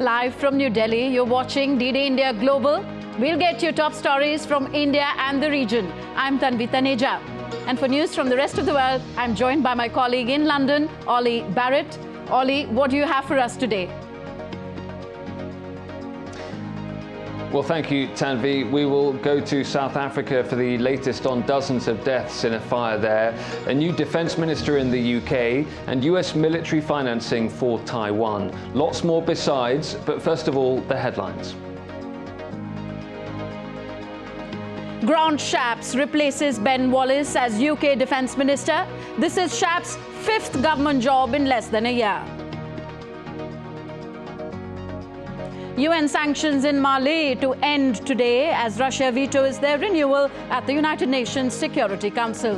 Live from New Delhi, you're watching DD India Global. We'll get you top stories from India and the region. I'm Tanvi Taneja. And for news from the rest of the world, I'm joined by my colleague in London, Ollie Barrett. Ollie, what do you have for us today? Well, thank you, Tanvi. We will go to South Africa for the latest on dozens of deaths in a fire there, a new defense minister in the UK, and US military financing for Taiwan. Lots more besides, but first of all, the headlines. Grant Shapps replaces Ben Wallace as UK defense minister. This is Shapps' fifth government job in less than a year. UN sanctions in Mali to end today as Russia vetoes their renewal at the United Nations Security Council.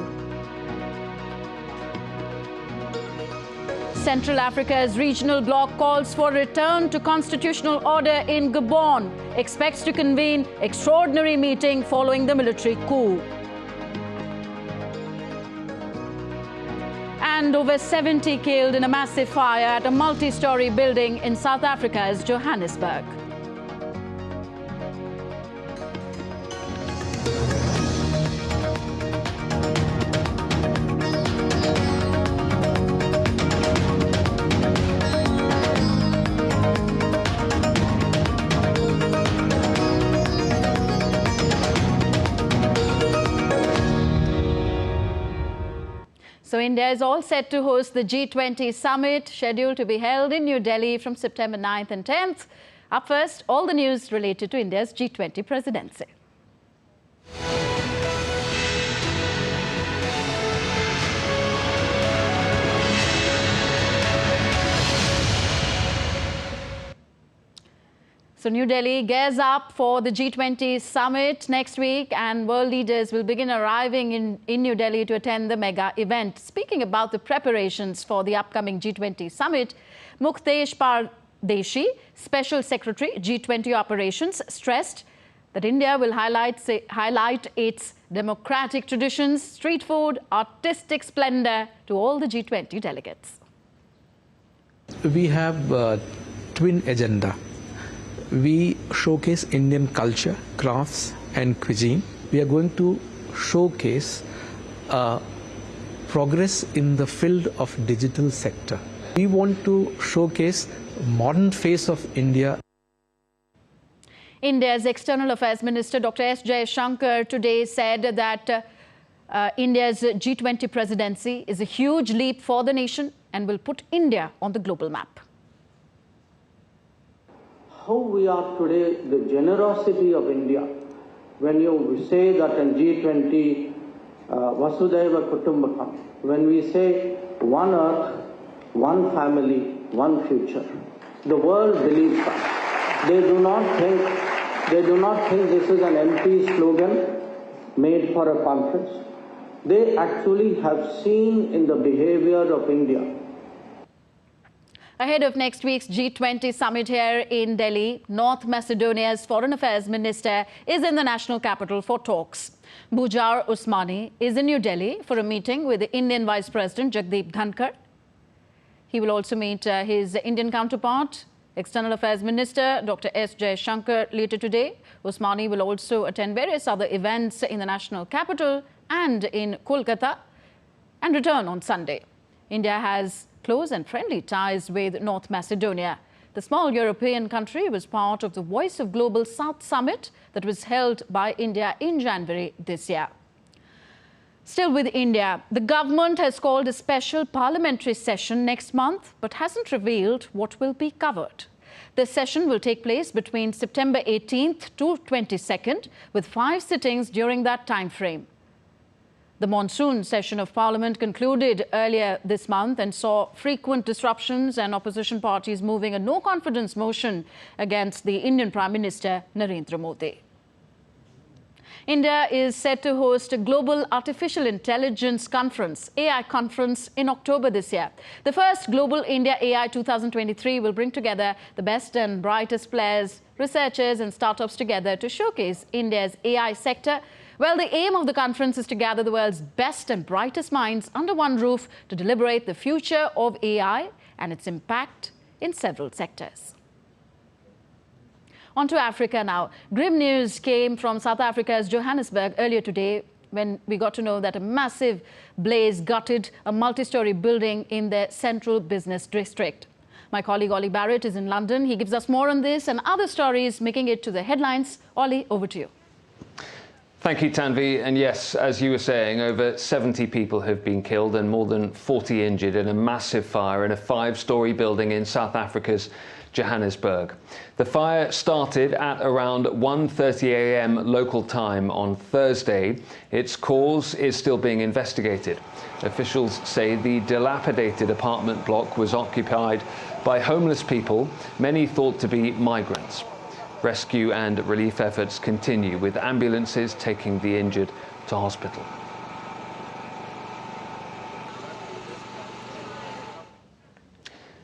Central Africa's regional bloc calls for return to constitutional order in Gabon, expects to convene extraordinary meeting following the military coup. And over 70 killed in a massive fire at a multi-story building in South Africa's Johannesburg. So India is all set to host the G20 summit, scheduled to be held in New Delhi from September 9th and 10th. Up first, all the news related to India's G20 presidency. So New Delhi gears up for the G20 summit next week, and world leaders will begin arriving in New Delhi to attend the mega event. Speaking about the preparations for the upcoming G20 summit, Muktesh Pardeshi, Special Secretary, G20 Operations, stressed that India will highlight its democratic traditions, street food, artistic splendor to all the G20 delegates. We have a twin agenda. We showcase Indian culture, crafts and cuisine. We are going to showcase progress in the field of digital sector. We want to showcase modern face of India. India's External Affairs Minister Dr. S. Jaishankar today said that India's G20 presidency is a huge leap for the nation and will put India on the global map. How we are today, the generosity of India, when you say that in G20, Vasudhaiva Kutumbakam, when we say one earth, one family, one future, the world believes that. They do not think this is an empty slogan made for a conference. They actually have seen in the behavior of India. Ahead of next week's G20 summit here in Delhi, North Macedonia's Foreign Affairs Minister is in the national capital for talks. Bujar Usmani is in New Delhi for a meeting with the Indian Vice President Jagdeep Dhankar. He will also meet his Indian counterpart, External Affairs Minister Dr. S. Jaishankar later today. Usmani will also attend various other events in the national capital and in Kolkata and return on Sunday. India has close and friendly ties with North Macedonia. The small European country was part of the Voice of Global South Summit that was held by India in January this year. Still with India, the government has called a special parliamentary session next month, but hasn't revealed what will be covered. The session will take place between September 18th to 22nd, with 5 sittings during that time frame. The monsoon session of Parliament concluded earlier this month and saw frequent disruptions and opposition parties moving a no-confidence motion against the Indian Prime Minister Narendra Modi. India is set to host a Global Artificial Intelligence Conference, AI Conference, in October this year. The first Global India AI 2023 will bring together the best and brightest players, researchers and startups together to showcase India's AI sector. Well, the aim of the conference is to gather the world's best and brightest minds under one roof to deliberate the future of AI and its impact in several sectors. On to Africa now. Grim news came from South Africa's Johannesburg earlier today when we got to know that a massive blaze gutted a multi-story building in their central business district. My colleague Ollie Barrett is in London. He gives us more on this and other stories making it to the headlines. Ollie, over to you. Thank you, Tanvi. And yes, as you were saying, over 70 people have been killed and more than 40 injured in a massive fire in a 5-story building in South Africa's Johannesburg. The fire started at around 1:30 a.m. local time on Thursday. Its cause is still being investigated. Officials say the dilapidated apartment block was occupied by homeless people, many thought to be migrants. Rescue and relief efforts continue, with ambulances taking the injured to hospital.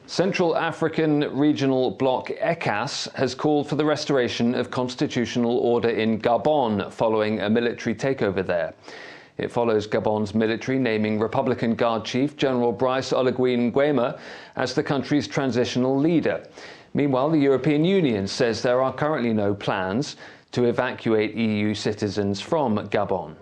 Central African Regional Bloc ECAS has called for the restoration of constitutional order in Gabon following a military takeover there. It follows Gabon's military naming Republican Guard Chief General Brice Oligui Nguema as the country's transitional leader. Meanwhile, the European Union says there are currently no plans to evacuate EU citizens from Gabon.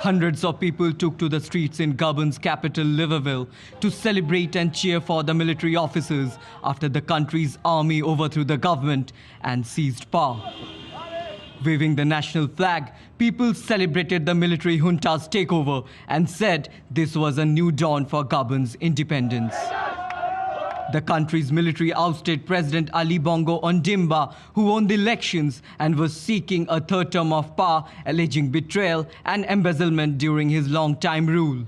Hundreds of people took to the streets in Gabon's capital, Libreville, to celebrate and cheer for the military officers after the country's army overthrew the government and seized power. Waving the national flag, people celebrated the military junta's takeover and said this was a new dawn for Gabon's independence. The country's military ousted President Ali Bongo Ondimba, who won the elections and was seeking a third term of power, alleging betrayal and embezzlement during his long-time rule.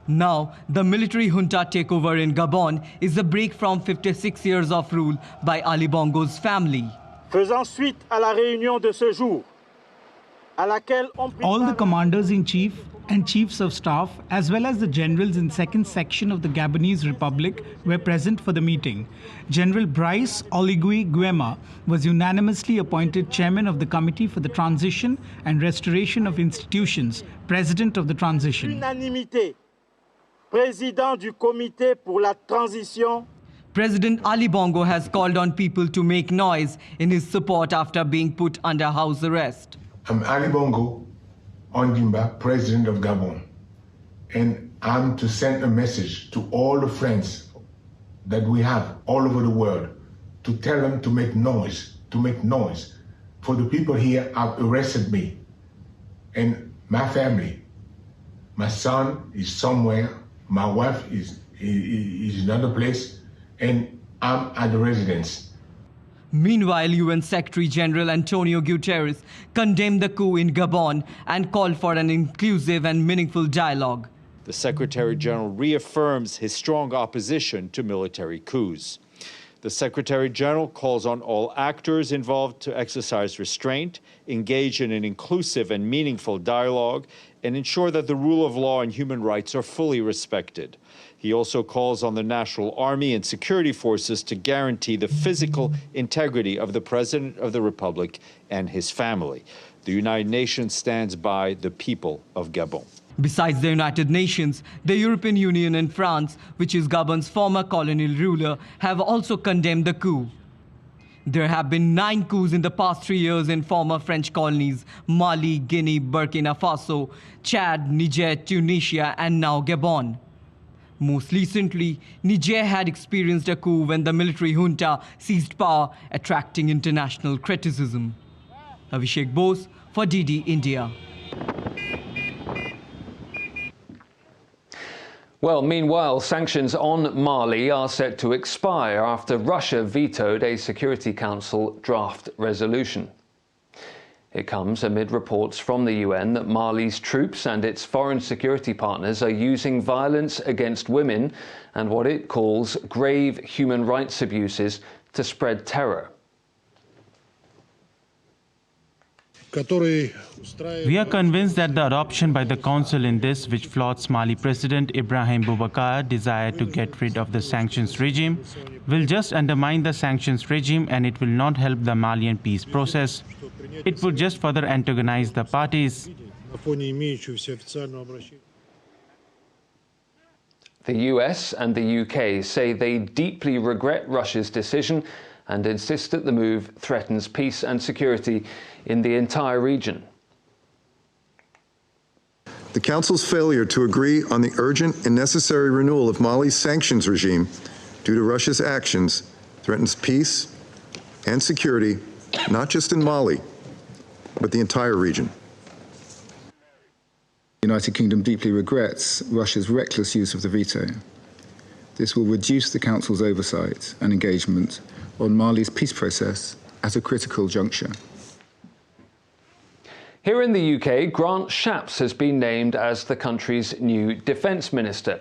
Now, the military junta takeover in Gabon is a break from 56 years of rule by Ali Bongo's family. Faisant suite à la réunion de ce jour, à laquelle on... All the commanders-in-chief and chiefs of staff, as well as the generals in second section of the Gabonese Republic, were present for the meeting. General Brice Oligui Nguema was unanimously appointed chairman of the Committee for the Transition and Restoration of Institutions, president of the transition. Unanimité, président du Comité pour la Transition. President Ali Bongo has called on people to make noise in his support after being put under house arrest. I'm Ali Bongo Ondimba, President of Gabon, and I'm to send a message to all the friends that we have all over the world to tell them to make noise, for the people here have arrested me and my family. My son is somewhere, my wife is in another place, and I'm at the residence. Meanwhile, UN Secretary-General Antonio Guterres condemned the coup in Gabon and called for an inclusive and meaningful dialogue. The Secretary-General reaffirms his strong opposition to military coups. The Secretary-General calls on all actors involved to exercise restraint, engage in an inclusive and meaningful dialogue, and ensure that the rule of law and human rights are fully respected. He also calls on the National Army and security forces to guarantee the physical integrity of the President of the Republic and his family. The United Nations stands by the people of Gabon. Besides the United Nations, the European Union and France, which is Gabon's former colonial ruler, have also condemned the coup. There have been 9 coups in the past 3 years in former French colonies: Mali, Guinea, Burkina Faso, Chad, Niger, Tunisia, and now Gabon. Most recently, Niger had experienced a coup when the military junta seized power, attracting international criticism. Abhishek Bose for DD India. Well, meanwhile, sanctions on Mali are set to expire after Russia vetoed a Security Council draft resolution. It comes amid reports from the UN that Mali's troops and its foreign security partners are using violence against women and what it calls grave human rights abuses to spread terror. We are convinced that the adoption by the Council in this, which flouts Mali President Ibrahim Boubacar's desire to get rid of the sanctions regime, will just undermine the sanctions regime and it will not help the Malian peace process. It would just further antagonize the parties. The US and the UK say they deeply regret Russia's decision and insist that the move threatens peace and security in the entire region. The Council's failure to agree on the urgent and necessary renewal of Mali's sanctions regime due to Russia's actions threatens peace and security, not just in Mali, but the entire region. The United Kingdom deeply regrets Russia's reckless use of the veto. This will reduce the Council's oversight and engagement on Mali's peace process at a critical juncture. Here in the UK, Grant Shapps has been named as the country's new Defence Minister.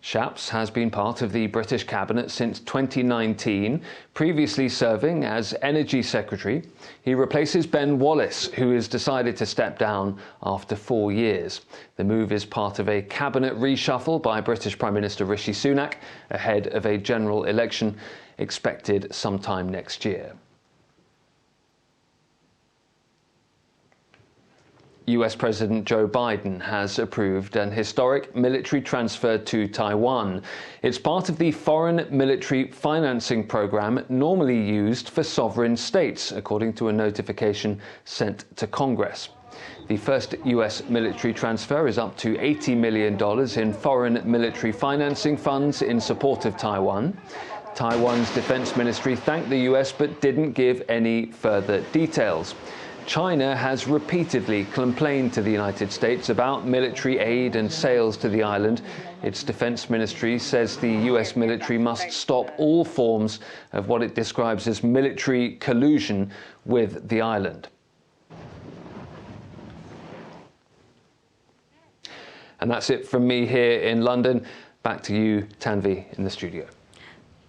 Shapps has been part of the British Cabinet since 2019, previously serving as Energy Secretary. He replaces Ben Wallace, who has decided to step down after 4 years. The move is part of a cabinet reshuffle by British Prime Minister Rishi Sunak ahead of a general election expected sometime next year. US President Joe Biden has approved an historic military transfer to Taiwan. It's part of the foreign military financing program normally used for sovereign states, according to a notification sent to Congress. The first US military transfer is up to $80 million in foreign military financing funds in support of Taiwan. Taiwan's defense ministry thanked the US but didn't give any further details. China has repeatedly complained to the United States about military aid and sales to the island. Its defense ministry says the US military must stop all forms of what it describes as military collusion with the island. And that's it from me here in London. Back to you, Tanvi, in the studio.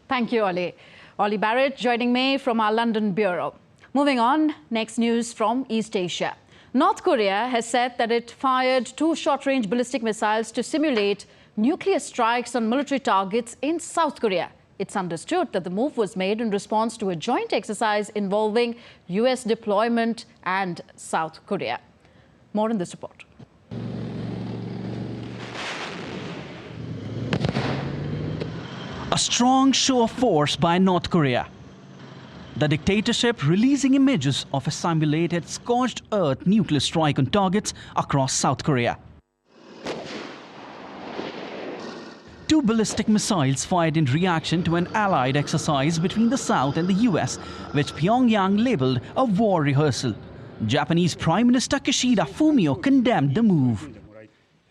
Thank you, Ollie. Ollie Barrett joining me from our London bureau. Moving on, next news from East Asia. North Korea has said that it fired 2 short-range ballistic missiles to simulate nuclear strikes on military targets in South Korea. It's understood that the move was made in response to a joint exercise involving US deployment and South Korea. More in this report. A strong show of force by North Korea. The dictatorship releasing images of a simulated scorched earth nuclear strike on targets across South Korea. 2 ballistic missiles fired in reaction to an allied exercise between the South and the US, which Pyongyang labeled a war rehearsal. Japanese Prime Minister Kishida Fumio condemned the move.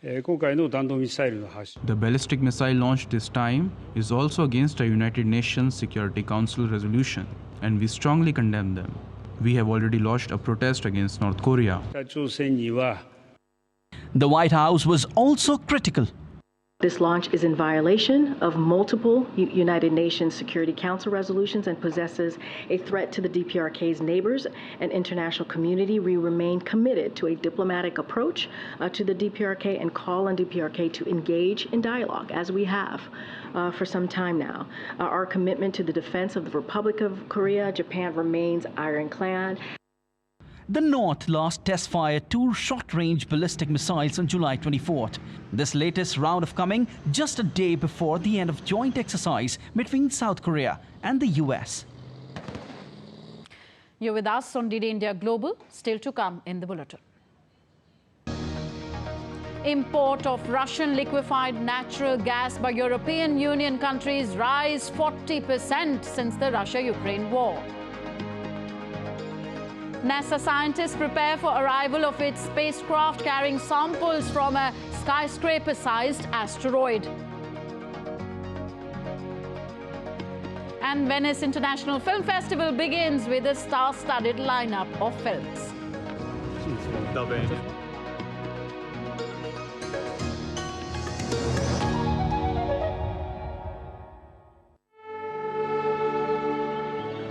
The ballistic missile launched this time is also against a United Nations Security Council resolution, and we strongly condemn them. We have already lodged a protest against North Korea. The White House was also critical. This launch is in violation of multiple United Nations Security Council resolutions and possesses a threat to the DPRK's neighbors and international community. We remain committed to a diplomatic approach to the DPRK and call on DPRK to engage in dialogue, as we have for some time now. Our commitment to the defense of the Republic of Korea, Japan remains ironclad. The North last test-fired 2 short-range ballistic missiles on July 24th. This latest round of coming just a day before the end of joint exercise between South Korea and the US. You're with us on DD India Global, still to come in the bulletin. Import of Russian liquefied natural gas by European Union countries rise 40% since the Russia-Ukraine war. NASA scientists prepare for arrival of its spacecraft carrying samples from a skyscraper-sized asteroid. And Venice International Film Festival begins with a star-studded lineup of films.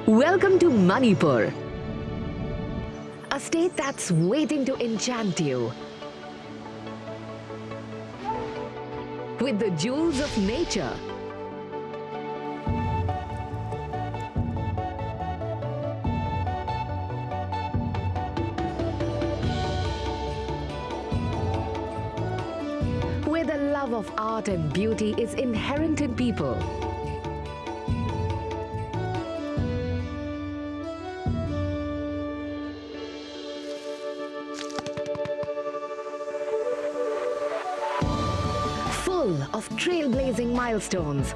Welcome to Manipur, a state that's waiting to enchant you with the jewels of nature, where the love of art and beauty is inherent in people. Full of trailblazing milestones.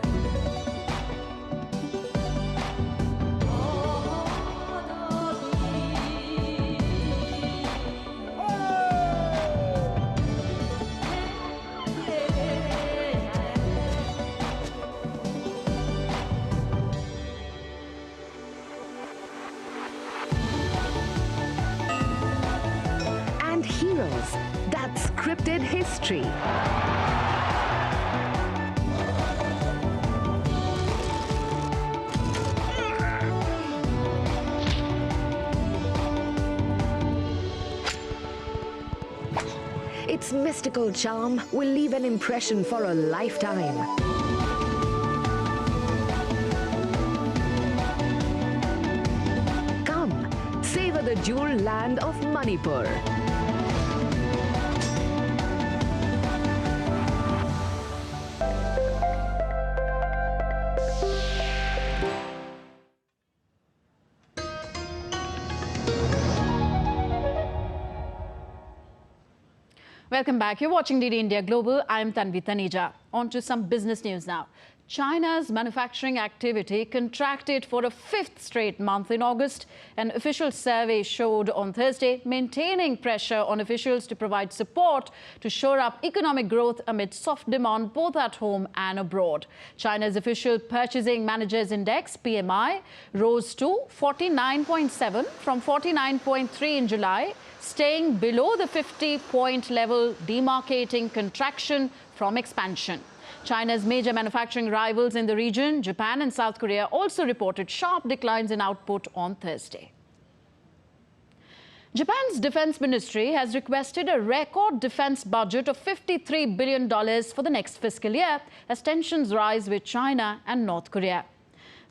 And heroes that scripted history. Its mystical charm will leave an impression for a lifetime. Come, savor the jewel land of Manipur. Welcome back. You're watching DD India Global. I'm Tanvi Taneja. On to some business news now. China's manufacturing activity contracted for a fifth straight month in August. An official survey showed on Thursday, maintaining pressure on officials to provide support to shore up economic growth amid soft demand both at home and abroad. China's official purchasing managers index, PMI, rose to 49.7 from 49.3 in July, staying below the 50-point level, demarcating contraction from expansion. China's major manufacturing rivals in the region, Japan and South Korea, also reported sharp declines in output on Thursday. Japan's defense ministry has requested a record defense budget of $53 billion for the next fiscal year as tensions rise with China and North Korea.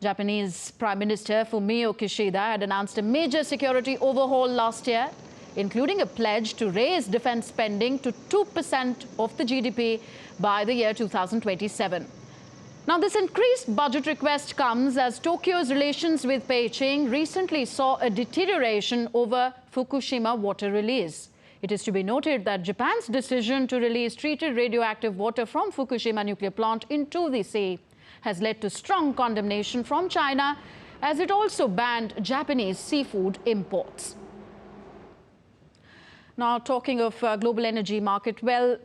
Japanese Prime Minister Fumio Kishida had announced a major security overhaul last year, including a pledge to raise defense spending to 2% of the GDP by the year 2027. Now, this increased budget request comes as Tokyo's relations with Beijing recently saw a deterioration over Fukushima water release. It is to be noted that Japan's decision to release treated radioactive water from Fukushima nuclear plant into the sea has led to strong condemnation from China, as it also banned Japanese seafood imports. Now, talking of global energy market, well,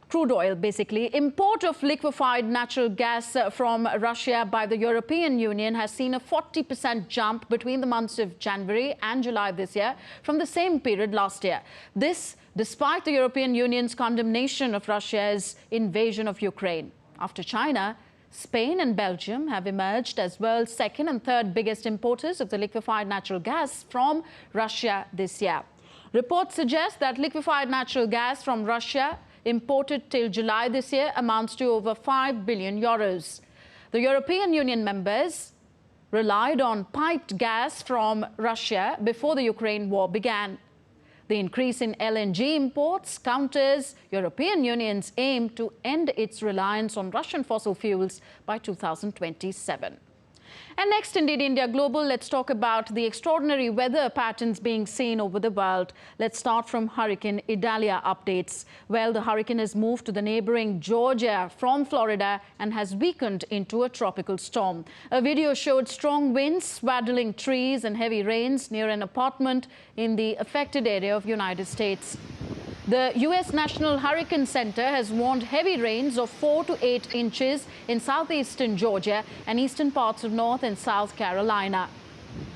crude oil, basically. Import of liquefied natural gas from Russia by the European Union has seen a 40% jump between the months of January and July this year from the same period last year. This despite the European Union's condemnation of Russia's invasion of Ukraine. After China, Spain and Belgium have emerged as world's second and third biggest importers of the liquefied natural gas from Russia this year. Reports suggest that liquefied natural gas from Russia imported till July this year amounts to over 5 billion euros. The European Union members relied on piped gas from Russia before the Ukraine war began. The increase in LNG imports counters European Union's aim to end its reliance on Russian fossil fuels by 2027. And next, indeed, India Global, let's talk about the extraordinary weather patterns being seen over the world. Let's start from Hurricane Idalia updates. Well, the hurricane has moved to the neighboring Georgia from Florida and has weakened into a tropical storm. A video showed strong winds, swaddling trees and heavy rains near an apartment in the affected area of United States. The U.S. National Hurricane Center has warned heavy rains of 4 to 8 inches in southeastern Georgia and eastern parts of North and South Carolina.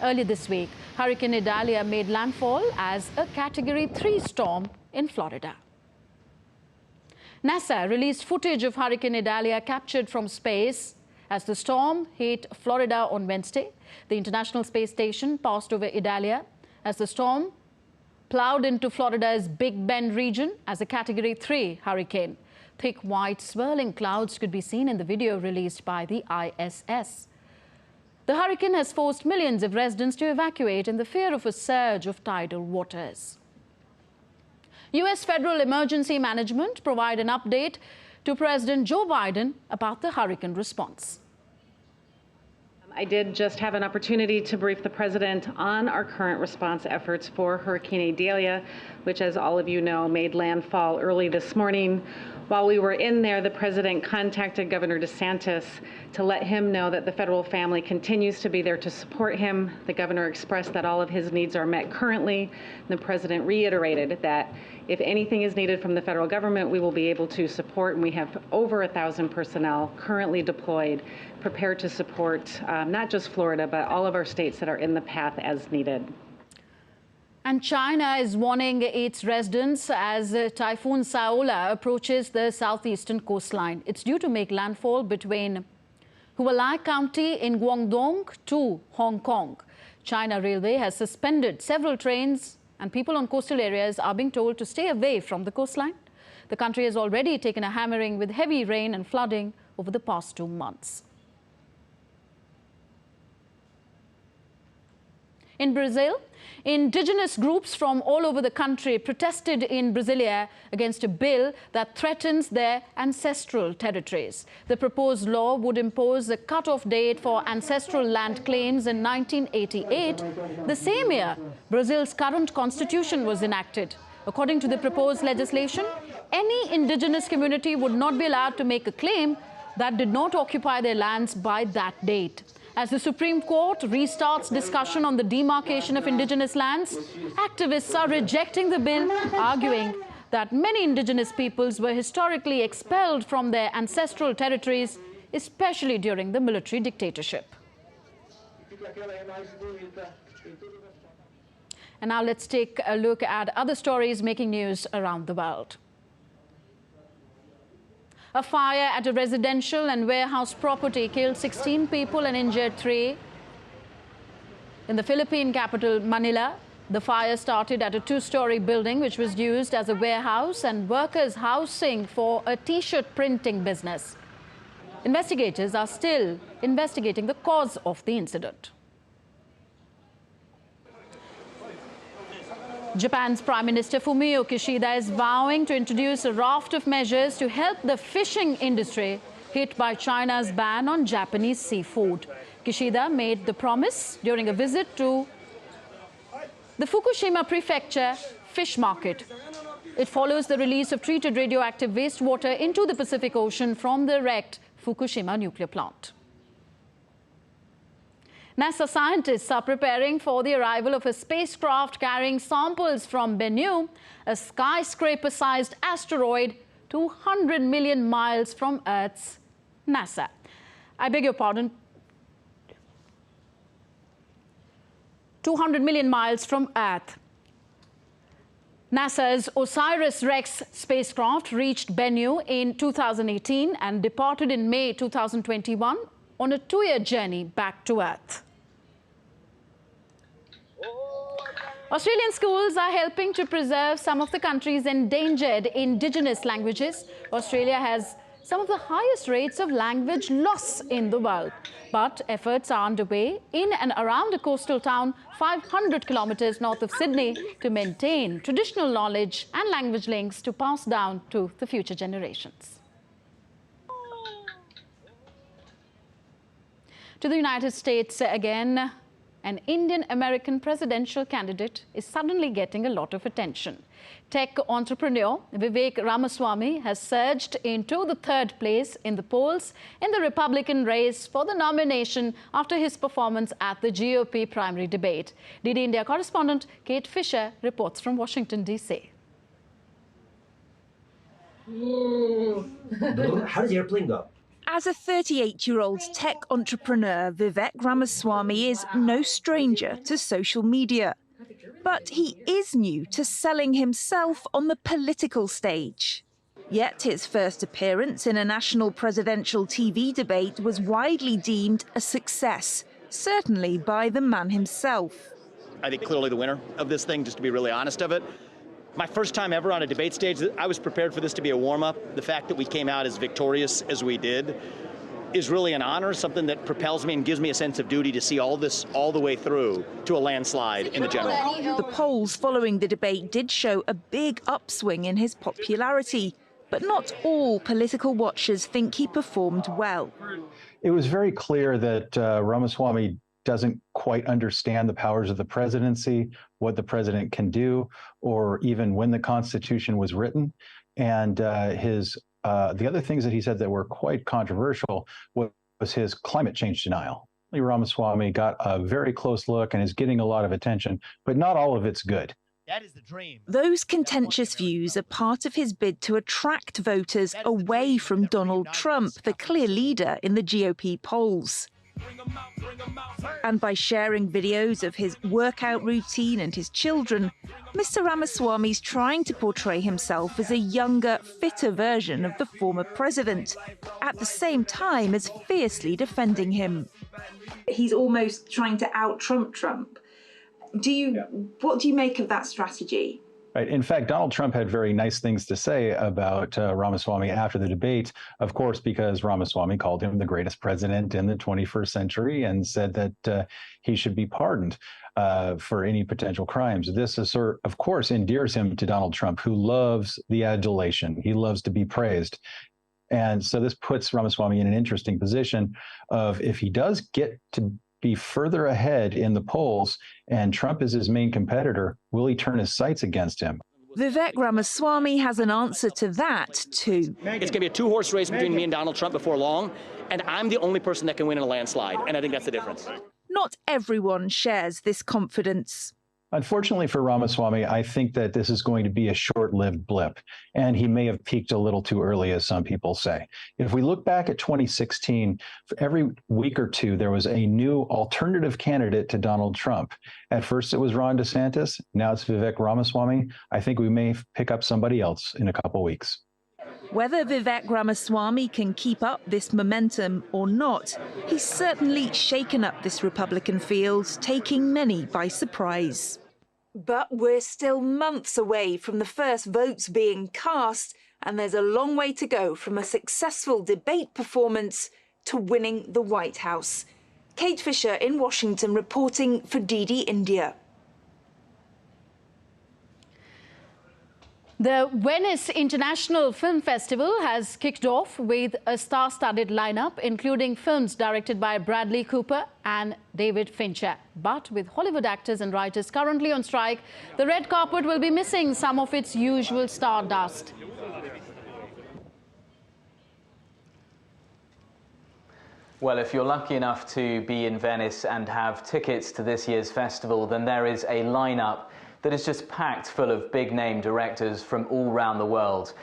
Earlier this week, Hurricane Idalia made landfall as a Category 3 storm in Florida. NASA released footage of Hurricane Idalia captured from space as the storm hit Florida on Wednesday. The International Space Station passed over Idalia as the storm plowed into Florida's Big Bend region as a Category 3 hurricane. Thick white swirling clouds could be seen in the video released by the ISS. The hurricane has forced millions of residents to evacuate in the fear of a surge of tidal waters. U.S. Federal Emergency Management provide an update to President Joe Biden about the hurricane response. I did just have an opportunity to brief the President on our current response efforts for Hurricane Idalia, which, as all of you know, made landfall early this morning. While we were in there, the President contacted Governor DeSantis to let him know that the federal family continues to be there to support him. The governor expressed that all of his needs are met currently. The President reiterated that if anything is needed from the federal government, we will be able to support, and we have over 1,000 personnel currently deployed, prepared to support not just Florida, but all of our states that are in the path as needed. And China is warning its residents as Typhoon Saola approaches the southeastern coastline. It's due to make landfall between Hualai County in Guangdong to Hong Kong. China Railway has suspended several trains, and people on coastal areas are being told to stay away from the coastline. The country has already taken a hammering with heavy rain and flooding over the past 2 months. In Brazil, indigenous groups from all over the country protested in Brasilia against a bill that threatens their ancestral territories. The proposed law would impose a cut-off date for ancestral land claims in 1988, the same year Brazil's current constitution was enacted. According to the proposed legislation, any indigenous community would not be allowed to make a claim that did not occupy their lands by that date. As the Supreme Court restarts discussion on the demarcation of indigenous lands, activists are rejecting the bill, arguing that many indigenous peoples were historically expelled from their ancestral territories, especially during the military dictatorship. And now let's take a look at other stories making news around the world. A fire at a residential and warehouse property killed 16 people and injured 3 in the Philippine capital, Manila. The fire started at a 2-story building which was used as a warehouse and workers' housing for a T-shirt printing business. Investigators are still investigating the cause of the incident. Japan's Prime Minister Fumio Kishida is vowing to introduce a raft of measures to help the fishing industry hit by China's ban on Japanese seafood. Kishida made the promise during a visit to the Fukushima Prefecture fish market. It follows the release of treated radioactive wastewater into the Pacific Ocean from the wrecked Fukushima nuclear plant. NASA scientists are preparing for the arrival of a spacecraft carrying samples from Bennu, a skyscraper-sized asteroid 200 million miles from Earth's NASA. I beg your pardon. 200 million miles from Earth. NASA's OSIRIS-REx spacecraft reached Bennu in 2018 and departed in May 2021 on a 2-year journey back to Earth. Australian schools are helping to preserve some of the country's endangered indigenous languages. Australia has some of the highest rates of language loss in the world. But efforts are underway in and around a coastal town 500 kilometers north of Sydney to maintain traditional knowledge and language links to pass down to the future generations. To the United States again. An Indian-American presidential candidate is suddenly getting a lot of attention. Tech entrepreneur Vivek Ramaswamy has surged into the 3rd place in the polls in the Republican race for the nomination after his performance at the GOP primary debate. DD India correspondent Kate Fisher reports from Washington, D.C. How does the airplane go? As a 38-year-old tech entrepreneur, Vivek Ramaswamy is no stranger to social media. But he is new to selling himself on the political stage. Yet his first appearance in a national presidential TV debate was widely deemed a success, certainly by the man himself. I think clearly the winner of this thing, just to be really honest of it. My first time ever on a debate stage, I was prepared for this to be a warm-up. The fact that we came out as victorious as we did is really an honor, something that propels me and gives me a sense of duty to see all this all the way through to a landslide in the general. The polls following the debate did show a big upswing in his popularity, But not all political watchers think he performed well. It was very clear that Ramaswamy doesn't quite understand the powers of the presidency, what the president can do, or even when the Constitution was written. And the other things that he said that were quite controversial was his climate change denial. Ramaswamy got a very close look and is getting a lot of attention, but not all of it's good. That is the dream. Those contentious views are part of his bid to attract voters away from Donald Trump, the clear leader in the GOP polls. And by sharing videos of his workout routine and his children, Mr. Ramaswamy's trying to portray himself as a younger, fitter version of the former president, at the same time as fiercely defending him. He's almost trying to out-Trump Trump. What do you make of that strategy? Right. In fact, Donald Trump had very nice things to say about Ramaswamy after the debate, of course, because Ramaswamy called him the greatest president in the 21st century and said that he should be pardoned for any potential crimes. This, of course, endears him to Donald Trump, who loves the adulation. He loves to be praised. And so this puts Ramaswamy in an interesting position of, if he does get to be further ahead in the polls and Trump is his main competitor, will he turn his sights against him? Vivek Ramaswamy has an answer to that, too. It's going to be a two-horse race between me and Donald Trump before long, and I'm the only person that can win in a landslide, and I think that's the difference. Not everyone shares this confidence. Unfortunately for Ramaswamy, I think that this is going to be a short-lived blip, and he may have peaked a little too early, as some people say. If we look back at 2016, for every week or two, there was a new alternative candidate to Donald Trump. At first, it was Ron DeSantis. Now it's Vivek Ramaswamy. I think we may pick up somebody else in a couple weeks. Whether Vivek Ramaswamy can keep up this momentum or not, he's certainly shaken up this Republican field, taking many by surprise. But we're still months away from the first votes being cast, and there's a long way to go from a successful debate performance to winning the White House. Kate Fisher in Washington reporting for DD India. The Venice International Film Festival has kicked off with a star-studded lineup, including films directed by Bradley Cooper and David Fincher. But with Hollywood actors and writers currently on strike, the red carpet will be missing some of its usual stardust. Well, if you're lucky enough to be in Venice and have tickets to this year's festival, then there is a lineup that is just packed full of big-name directors from all around the world.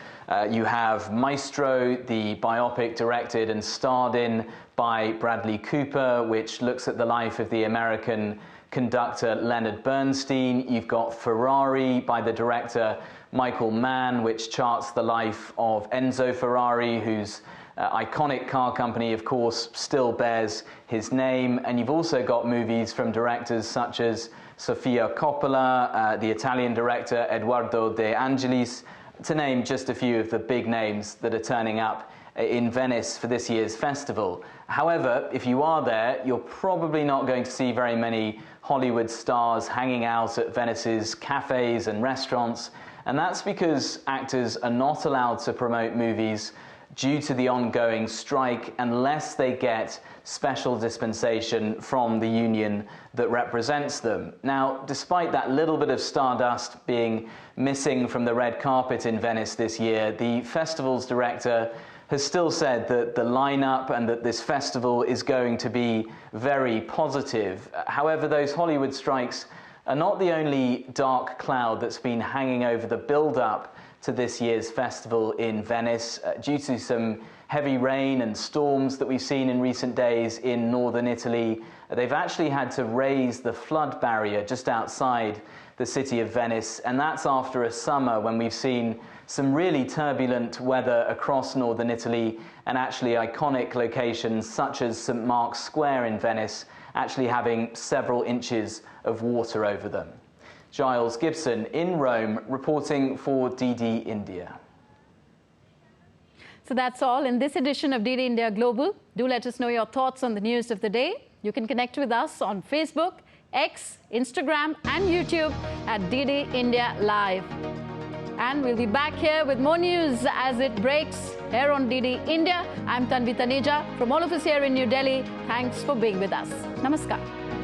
You have Maestro, the biopic directed and starred in by Bradley Cooper, which looks at the life of the American conductor Leonard Bernstein. You've got Ferrari by the director Michael Mann, which charts the life of Enzo Ferrari, whose iconic car company, of course, still bears his name. And you've also got movies from directors such as Sofia Coppola, the Italian director Edoardo De Angelis, to name just a few of the big names that are turning up in Venice for this year's festival. However, if you are there, you're probably not going to see very many Hollywood stars hanging out at Venice's cafes and restaurants, and that's because actors are not allowed to promote movies due to the ongoing strike unless they get special dispensation from the union that represents them. Now, despite that little bit of stardust being missing from the red carpet in Venice this year, the festival's director has still said that the lineup and that this festival is going to be very positive. However, those Hollywood strikes are not the only dark cloud that's been hanging over the build-up to this year's festival in Venice. Due to some heavy rain and storms that we've seen in recent days in northern Italy, they've actually had to raise the flood barrier just outside the city of Venice, and that's after a summer when we've seen some really turbulent weather across northern Italy, and actually iconic locations such as St. Mark's Square in Venice actually having several inches of water over them. Giles Gibson in Rome reporting for DD India. So that's all in this edition of DD India Global. Do let us know your thoughts on the news of the day. You can connect with us on Facebook, X, Instagram and YouTube at DD India Live. And we'll be back here with more news as it breaks here on DD India. I'm Tanvi Taneja. From all of us here in New Delhi, thanks for being with us. Namaskar.